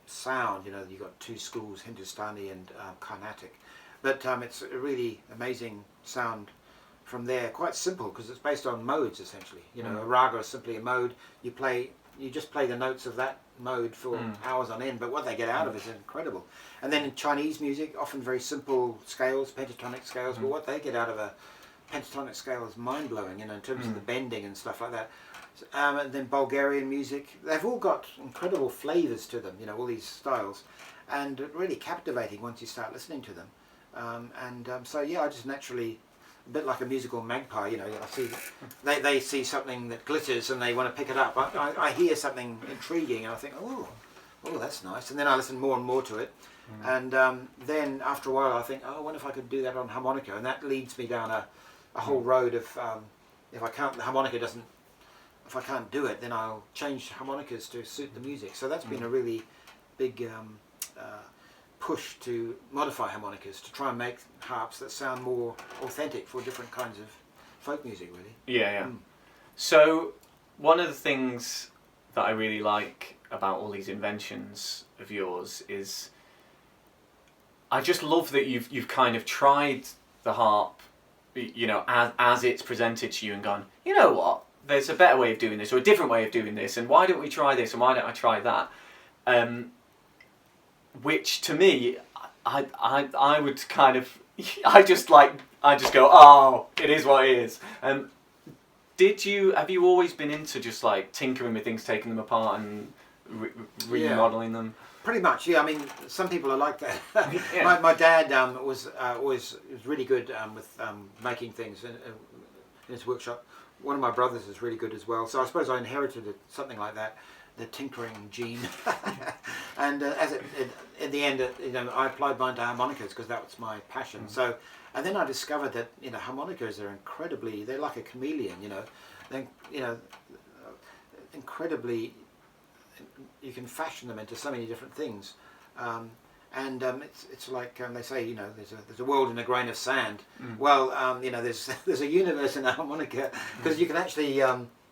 sound. You know, you've got two schools, Hindustani and Carnatic. But it's a really amazing sound from there. Quite simple because it's based on modes essentially. You know, a raga is simply a mode. You just play the notes of that mode for hours on end, but what they get out of it is incredible. And then in Chinese music, often very simple scales, pentatonic scales, but what they get out of a pentatonic scale is mind-blowing, you know, in terms of the bending and stuff like that. And then Bulgarian music, they've all got incredible flavours to them, you know, all these styles, and really captivating once you start listening to them. So yeah, I just naturally, a bit like a musical magpie, you know, I see they see something that glitters and they want to pick it up. I hear something intriguing and I think, oh, that's nice, and then I listen more and more to it, and then after a while I think, oh, I wonder if I could do that on harmonica, and that leads me down a whole road of if I can't do it, then I'll change harmonicas to suit the music. So that's been a really big push to modify harmonicas to try and make harps that sound more authentic for different kinds of folk music, really. Yeah. So one of the things that I really like about all these inventions of yours is I just love that you've kind of tried the harp, you know, as it's presented to you and gone, you know what, there's a better way of doing this or a different way of doing this, and why don't we try this and why don't I try that? Which to me, I would kind of, I just go, oh, it is what it is. Have you always been into just like tinkering with things, taking them apart and remodeling them? Pretty much, yeah. I mean, some people are like that. My dad was really good with making things in his workshop. One of my brothers is really good as well. So I suppose I inherited something like that, the tinkering gene. And in the end, you know, I applied mine to harmonicas because that was my passion. So, and then I discovered that, you know, harmonicas are they're like a chameleon. You know, incredibly. You can fashion them into so many different things, it's like they say, you know, there's a world in a grain of sand. Well, you know, there's a universe in a harmonica because you can actually,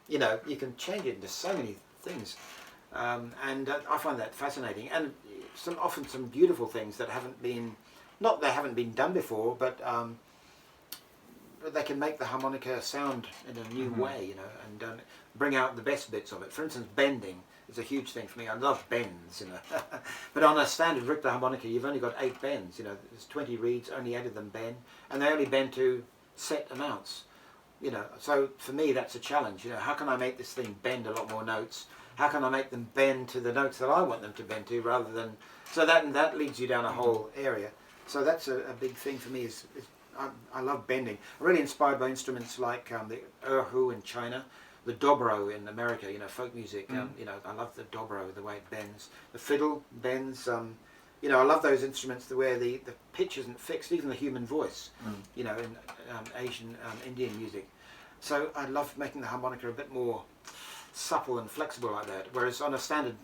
you know, you can change it into so many things, and I find that fascinating, and often some beautiful things that haven't been done before, but they can make the harmonica sound in a new way, you know, and bring out the best bits of it. For instance, bending is a huge thing for me. I love bends, you know. But on a standard Richter harmonica, you've only got 8 bends, you know. There's 20 reeds, only 8 of them bend, and they only bend to set amounts, you know. So for me, that's a challenge, you know. How can I make this thing bend a lot more notes? How can I make them bend to the notes that I want them to bend to, rather than... So that leads you down a whole area. So that's a big thing for me. I love bending. I'm really inspired by instruments like the erhu in China, the dobro in America, you know, folk music. You know, I love the dobro, the way it bends. The fiddle bends. You know, I love those instruments where the pitch isn't fixed, even the human voice, you know, in Asian, Indian music. So I love making the harmonica a bit more supple and flexible like that. Whereas on a standard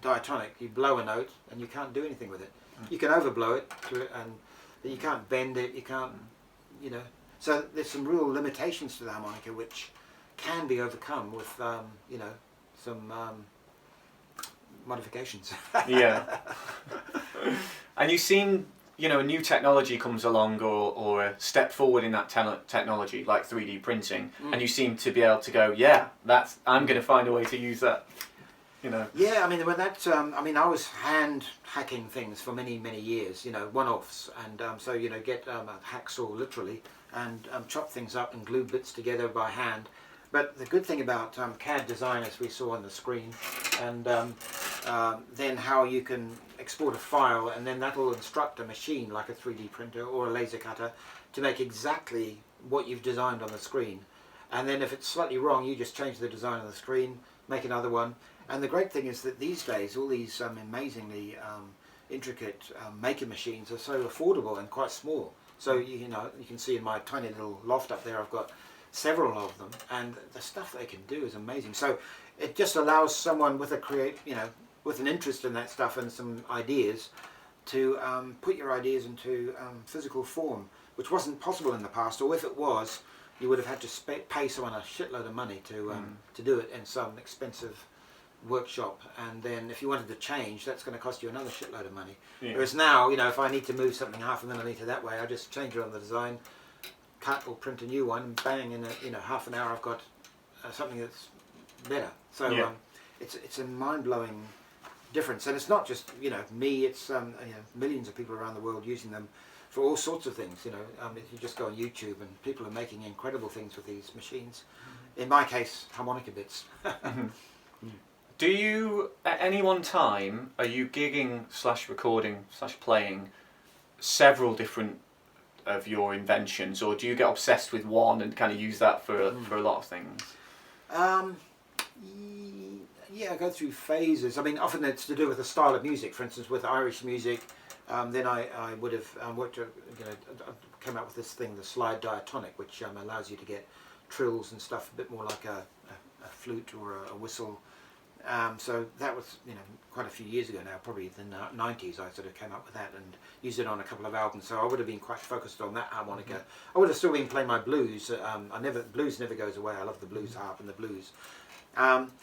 diatonic, you blow a note and you can't do anything with it. You can overblow it, but you can't bend it, you can't, you know. So there's some real limitations to the harmonica which can be overcome with, you know, some modifications. Yeah. And you've seen, you know, a new technology comes along or a step forward in that technology, like 3D printing, and you seem to be able to go, yeah, I'm going to find a way to use that. You know. Yeah, I mean, when that, I was hand hacking things for many, many years, you know, one-offs, and so, you know, get a hacksaw literally and chop things up and glue bits together by hand. But the good thing about CAD design, as we saw on the screen, and then how you can export a file, and then that'll instruct a machine like a 3D printer or a laser cutter to make exactly what you've designed on the screen. And then if it's slightly wrong, you just change the design on the screen, make another one. And the great thing is that these days, all these amazingly intricate maker machines are so affordable and quite small. So, you know, you can see in my tiny little loft up there, I've got several of them, and the stuff they can do is amazing. So it just allows someone with with an interest in that stuff and some ideas to put your ideas into physical form. which wasn't possible in the past, or if it was, you would have had to pay someone a shitload of money to do it in some expensive workshop, and then if you wanted to change, that's going to cost you another shitload of money. Whereas now, if I need to move something half a millimetre that way, I just change it on the design, cut or print a new one, and bang, in half an hour I've got something that's better. So it's a mind-blowing difference, and it's not just me. It's millions of people around the world using them for all sorts of things. If you just go on YouTube, and people are making incredible things with these machines. In my case, harmonica bits. Do you, at any one time, are you gigging / recording / playing several different of your inventions, or do you get obsessed with one and kind of use that for a lot of things? Yeah, I go through phases. I mean, often it's to do with the style of music. For instance, with Irish music, then I would have worked, came out with this thing, the slide diatonic, which allows you to get trills and stuff a bit more like a flute or a whistle. So that was, quite a few years ago now, probably in the 90s. I sort of came up with that and used it on a couple of albums. So I would have been quite focused on that harmonica. I would have still been playing my blues. Blues never goes away. I love the blues harp and the blues.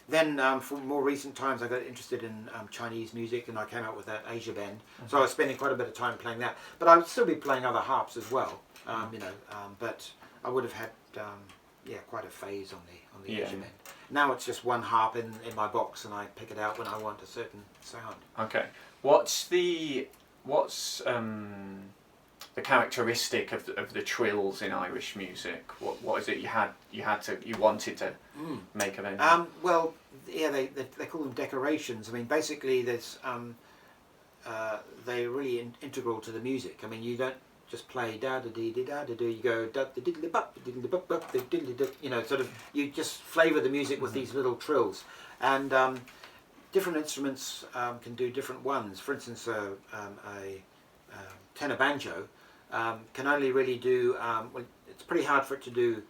Then for more recent times, I got interested in Chinese music, and I came out with that Asia Band. So I was spending quite a bit of time playing that. But I would still be playing other harps as well. But I would have had quite a phase on the Asia Band. Now it's just one harp in my box, and I pick it out when I want a certain sound. Okay. What's the characteristic of the trills in Irish music? What is it you wanted to make of it? Well, yeah, they call them decorations. I mean, basically, there's they're really integral to the music. I mean, you don't just play da da dee da da do. You go da da diddly bop diddly bop bop diddly do. Sort of you just flavour the music with these little trills, and different instruments can do different ones. For instance, a tenor banjo can only really do. Well, it's pretty hard for it to do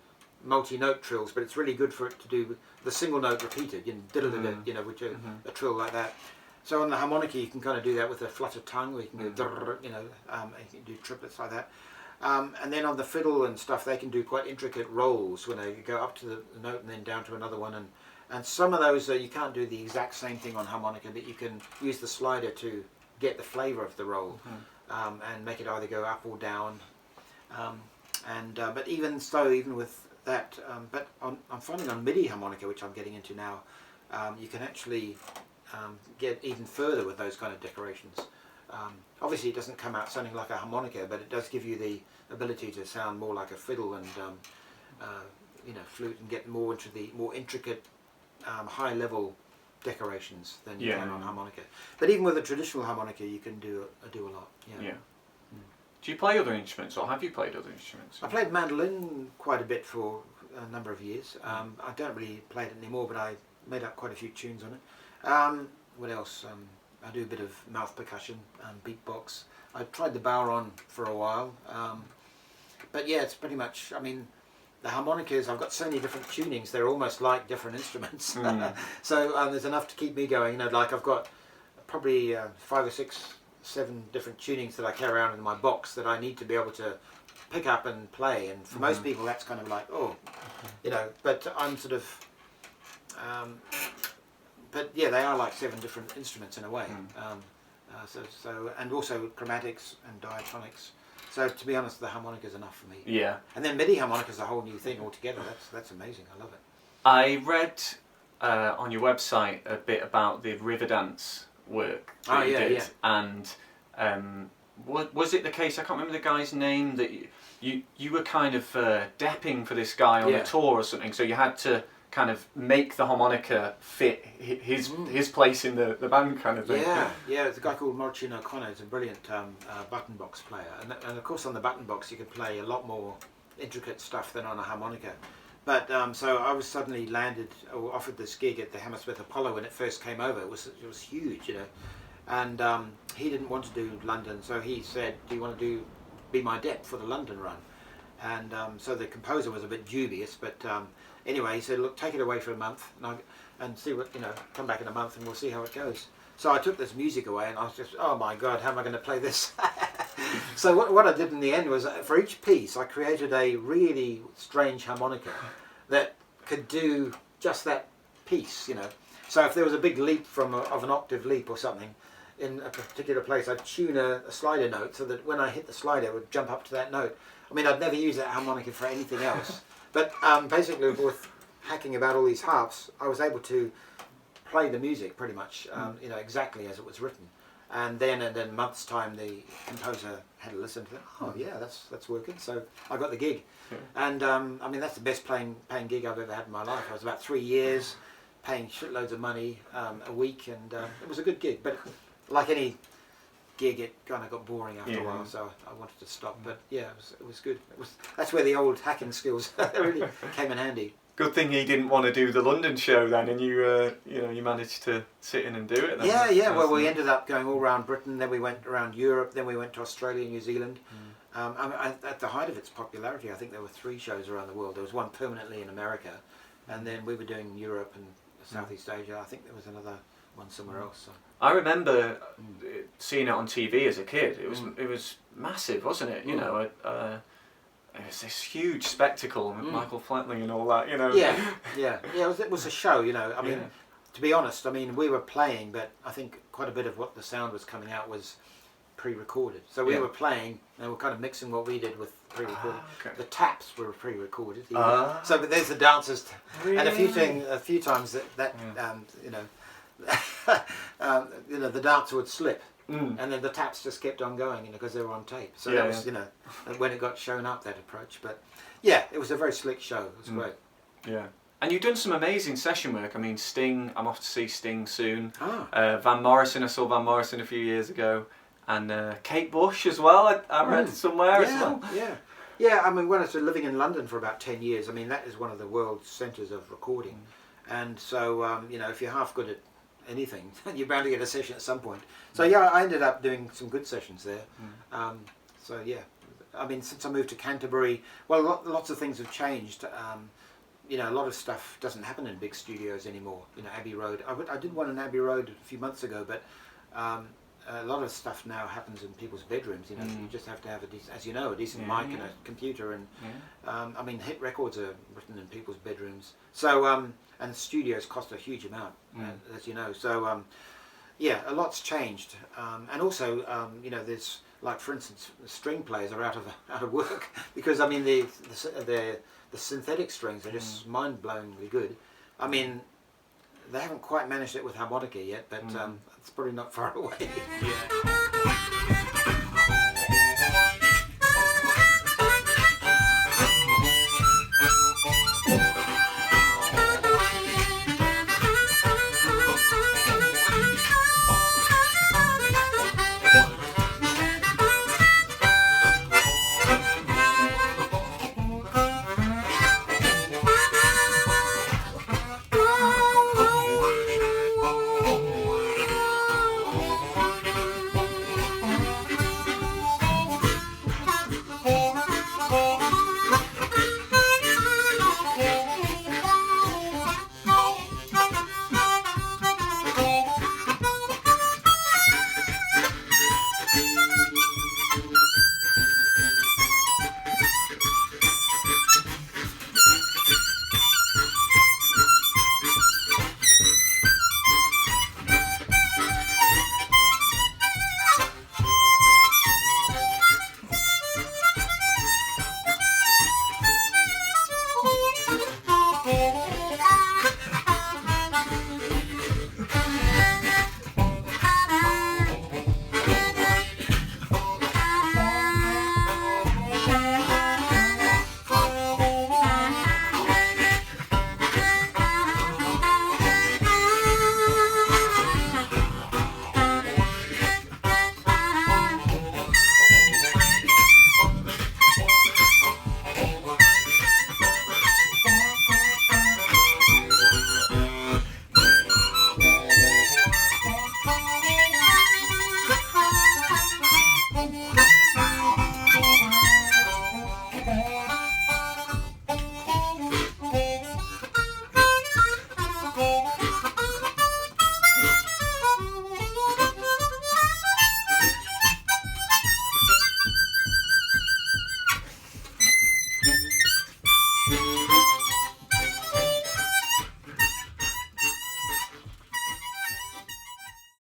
multi-note trills, but it's really good for it to do the single note repeated. Which a trill like that. So on the harmonica, you can kind of do that with a fluttered tongue, or you can go, you can do triplets like that. And then on the fiddle and stuff, they can do quite intricate rolls when they go up to the note and then down to another one. And some of those, you can't do the exact same thing on harmonica, but you can use the slider to get the flavour of the roll and make it either go up or down. But even so, even with that, I'm finding on MIDI harmonica, which I'm getting into now, you can actually get even further with those kind of decorations. Obviously it doesn't come out sounding like a harmonica, but it does give you the ability to sound more like a fiddle and flute, and get more into the more intricate high level decorations than you can on harmonica. But even with a traditional harmonica, you can do a lot. Do you play other instruments, or have you played other instruments? I played mandolin quite a bit for a number of years. I don't really play it anymore, but I made up quite a few tunes on it. What else? I do a bit of mouth percussion and beatbox. I tried the bodhrán for a while, but yeah, it's pretty much. I mean, the harmonicas. I've got so many different tunings; they're almost like different instruments. So there's enough to keep me going. Like I've got probably 5 or 6, 7 different tunings that I carry around in my box that I need to be able to pick up and play. And for most people, that's kind of like But I'm sort of. But yeah, they are like 7 different instruments in a way. And also chromatics and diatonics. So to be honest, the harmonica is enough for me. Yeah. And then MIDI harmonica is a whole new thing altogether. That's amazing. I love it. I read on your website a bit about the Riverdance work that you did, and was it the case? I can't remember the guy's name, that you were kind of depping for this guy on a tour or something. So you had to kind of make the harmonica fit his place in the band, kind of thing. Yeah. It's a guy called Morchin O'Connor. He's a brilliant button box player, and of course on the button box you can play a lot more intricate stuff than on a harmonica. But so I was suddenly offered this gig at the Hammersmith Apollo when it first came over. It was huge, and he didn't want to do London, so he said, "Do you want to be my dep for the London run?" And so the composer was a bit dubious, but anyway, he said, "Look, take it away for a month and see what come back in a month and we'll see how it goes." So I took this music away, and I was just, oh my God, how am I going to play this? So what I did in the end was, for each piece, I created a really strange harmonica that could do just that piece, you know. So if there was a big leap of an octave leap or something in a particular place, I'd tune a slider note so that when I hit the slider, it would jump up to that note. I mean, I'd never use that harmonica for anything else. But basically, with hacking about all these harps, I was able to play the music pretty much, you know, exactly as it was written. And then in a month's time, the composer had to listen to it. Oh yeah, that's working. So I got the gig, and I mean that's the best paying gig I've ever had in my life. I was about 3 years, paying shitloads of money a week, and it was a good gig. But like any gig, it kind of got boring after a while, so I wanted to stop. But yeah, it was good. That's where the old hacking skills really came in handy. Good thing he didn't want to do the London show then, and you you managed to sit in and do it then. Yeah. Well, we ended up going all around Britain, then we went around Europe, then we went to Australia, New Zealand. At the height of its popularity, I think there were 3 shows around the world. There was one permanently in America, and then we were doing Europe and Southeast Asia. I think there was another one somewhere else. So. I remember seeing it on TV as a kid. It was massive, wasn't it? You know. It was this huge spectacle with Michael Flatley and all that, you know. Yeah. It was a show, you know. I mean, to be honest, I mean, we were playing, but I think quite a bit of what the sound was coming out was pre-recorded. So we were playing, and we were kind of mixing what we did with pre-recorded. The taps were pre-recorded. So, but there's the dancers, and a few times that you know, you know, the dancer would slip. And then the taps just kept on going, you know, because they were on tape. So that was, you know, when it got shown up, that approach. But yeah, it was a very slick show. It was great. Yeah. And you've done some amazing session work. I mean, Sting, I'm off to see Sting soon. Van Morrison, I saw Van Morrison a few years ago. And Kate Bush as well, I read somewhere as well. Yeah, I mean, when I was living in London for about 10 years, I mean, that is one of the world's centres of recording. And so, you know, if you're half good at anything, you're bound to get a session at some point. So yeah, I ended up doing some good sessions there. So yeah, I mean, since I moved to Canterbury, well, lots of things have changed. You know, a lot of stuff doesn't happen in big studios anymore. You know, Abbey Road. I did one in Abbey Road a few months ago, but a lot of stuff now happens in people's bedrooms. You know, you just have to have as you know, a decent mic and a computer. And I mean, hit records are written in people's bedrooms. So and studios cost a huge amount, as you know. So yeah, a lot's changed. And also, you know, there's like, for instance, string players are out of work because I mean the synthetic strings are just mind-blowingly good. I mean, they haven't quite managed it with harmonica yet, but it's probably not far away.